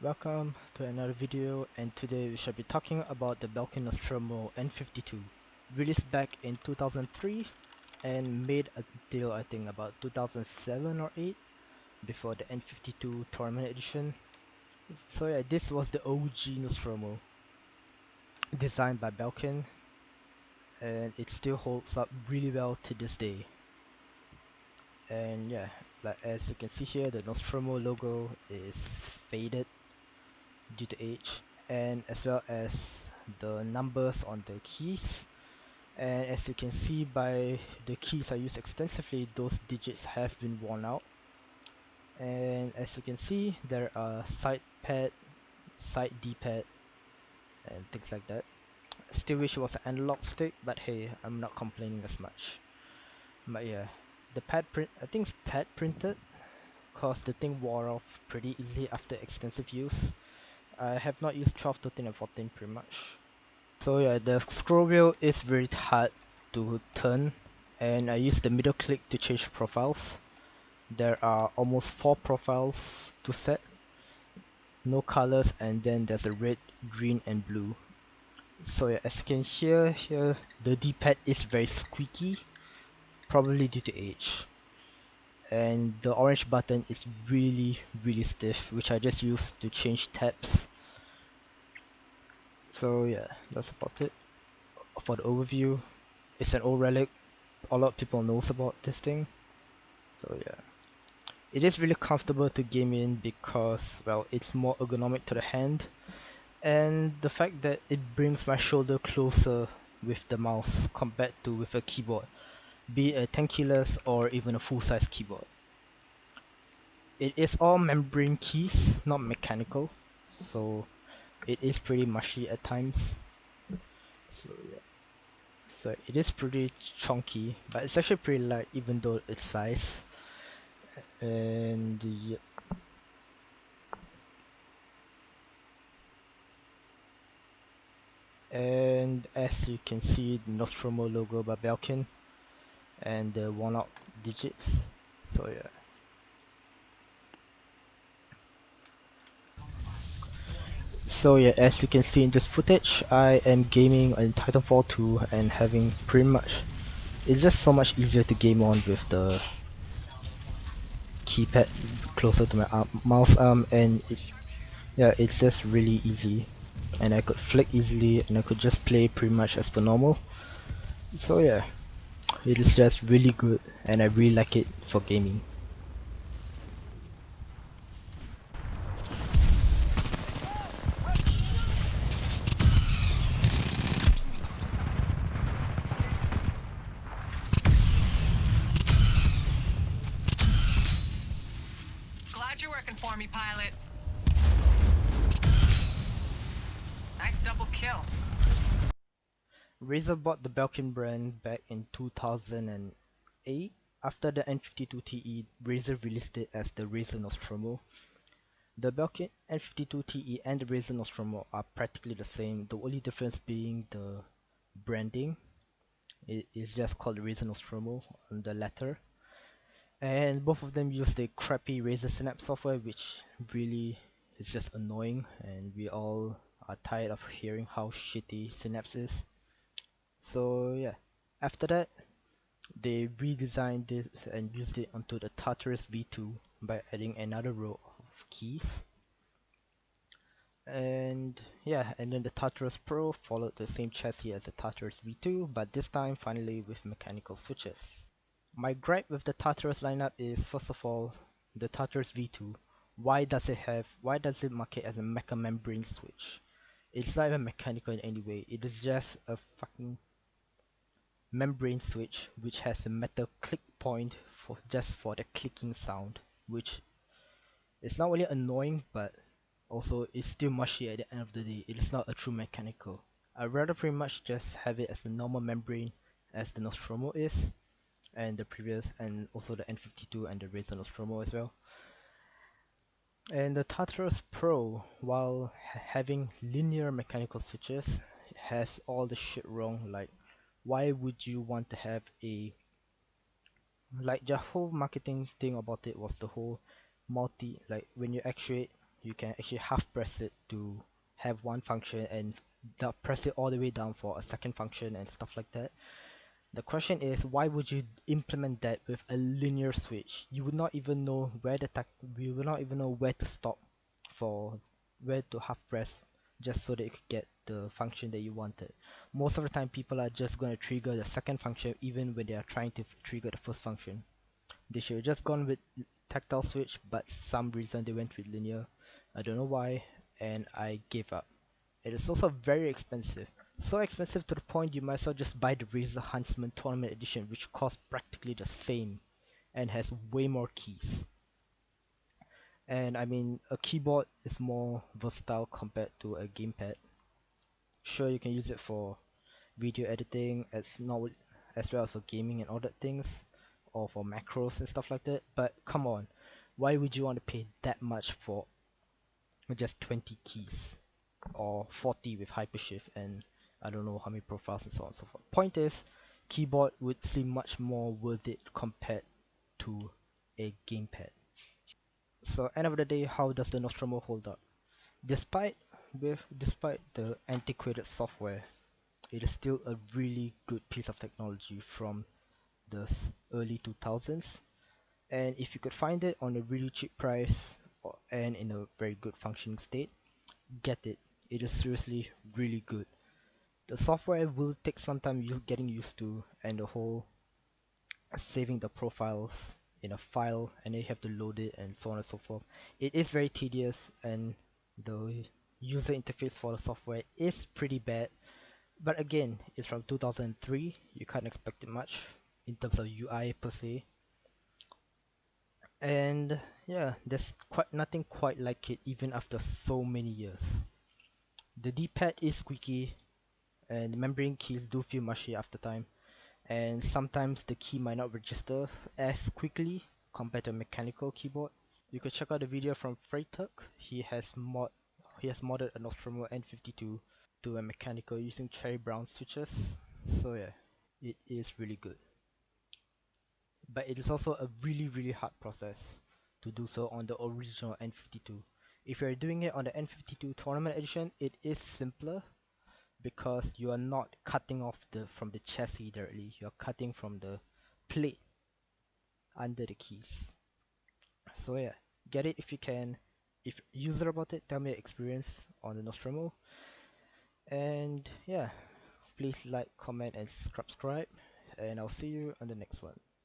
Welcome to another video, and today we shall be talking about the Belkin Nostromo N52, released back in 2003 and made until I think about 2007 or 8 before the N52 Tournament Edition. So yeah, this was the OG Nostromo, designed by Belkin, and it still holds up really well to this day. And yeah, like as you can see here, the Nostromo logo is faded due to age, and as well as the numbers on the keys. And as you can see by the keys I use extensively, those digits have been worn out. And as you can see, there are side pad, side D-pad, and things like that. Still wish it was an analog stick, but hey, I'm not complaining as much. But yeah, the pad print, I think it's pad printed, cause the thing wore off pretty easily after extensive use. I have not used 12, 13 and 14 pretty much. So yeah, the scroll wheel is very hard to turn, and I use the middle click to change profiles. There are almost 4 profiles to set, no colors, and then there's a red, green and blue. So yeah, as you can hear here, the D-pad is very squeaky, probably due to age. And the orange button is really stiff, which I just use to change tabs. So yeah, that's about it. For the overview, it's an old relic. A lot of people knows about this thing. So yeah. It is really comfortable to game in because, well, it's more ergonomic to the hand, and the fact that it brings my shoulder closer with the mouse compared to with a keyboard, be it a 10 keyless or even a full-size keyboard. It is all membrane keys, not mechanical, so it is pretty mushy at times. So yeah. So it is pretty chunky, but it's actually pretty light even though its size. And yeah. And as you can see, the Nostromo logo by Belkin and the worn out digits. So yeah. So yeah, as you can see in this footage, I am gaming on Titanfall 2 and having pretty much, it's just so much easier to game on with the keypad closer to my mouse arm, and yeah, it's just really easy, and I could flick easily and I could just play pretty much as per normal. So yeah, it is just really good and I really like it for gaming. Glad you're working for me, pilot. Nice double kill. Razer bought the Belkin brand back in 2008. After the N52 TE, Razer released it as the Razer Nostromo. The Belkin N52 TE and the Razer Nostromo are practically the same, the only difference being the branding. It is just called the Razer Nostromo on the letter. And both of them use the crappy Razer Synapse software, which really is just annoying, and we all are tired of hearing how shitty Synapse is. So yeah, after that, they redesigned this and used it onto the Tartarus V2 by adding another row of keys. And yeah, and then the Tartarus Pro followed the same chassis as the Tartarus V2, but this time finally with mechanical switches. My gripe with the Tartarus lineup is, first of all, the Tartarus V2. Why does it market as a mecha membrane switch? It's not even mechanical in any way, it is just a fucking membrane switch which has a metal click point for just for the clicking sound, which is not really annoying, but also it's still mushy at the end of the day. It is not a true mechanical. I'd rather pretty much just have it as a normal membrane as the Nostromo is, and the previous, and also the N52 and the Razer Nostromo as well. And the Tartarus Pro, while having linear mechanical switches, has all the shit wrong. Like, why would you want to have a, like, the whole marketing thing about it was the whole multi, like when you actuate you can actually half press it to have one function and press it all the way down for a second function and stuff like that. The question is, why would you implement that with a linear switch? You would not even know where you would not even know where to stop for where to half press just so that you could get the function that you wanted. Most of the time people are just going to trigger the second function even when they are trying to trigger the first function. They should have just gone with tactile switch, but some reason they went with linear. I don't know why, and I gave up. It is also very expensive. So expensive to the point you might as well just buy the Razer Huntsman Tournament Edition, which costs practically the same and has way more keys. And I mean, a keyboard is more versatile compared to a gamepad. Sure, you can use it for video editing as well as for gaming and all that things, or for macros and stuff like that. But come on, why would you want to pay that much for just 20 keys or 40 with hypershift and I don't know how many profiles and so on and so forth? Point is, keyboard would seem much more worth it compared to a gamepad. So end of the day, how does the Nostromo hold up? Despite the antiquated software, it is still a really good piece of technology from the early 2000s. And if you could find it on a really cheap price and in a very good functioning state, get it. It is seriously really good. The software will take some time getting used to, and the whole saving the profiles in a file and then you have to load it and so on and so forth. It is very tedious, and the user interface for the software is pretty bad. But again, it's from 2003, you can't expect it much in terms of UI per se. And yeah, there's quite nothing quite like it even after so many years. The D-pad is squeaky and the membrane keys do feel mushy after time, and sometimes the key might not register as quickly compared to a mechanical keyboard. You could check out the video from Freytug. He has modded a Nostromo N52 to a mechanical using cherry brown switches. So yeah, it is really good. But it is also a really hard process to do so on the original N52. If you're doing it on the N52 Tournament Edition, it is simpler because you are not cutting off from the chassis directly. You're cutting from the plate under the keys. So yeah, get it if you can. If user about it, tell me your experience on the Nostromo. And yeah, please like, comment, and subscribe. And I'll see you on the next one.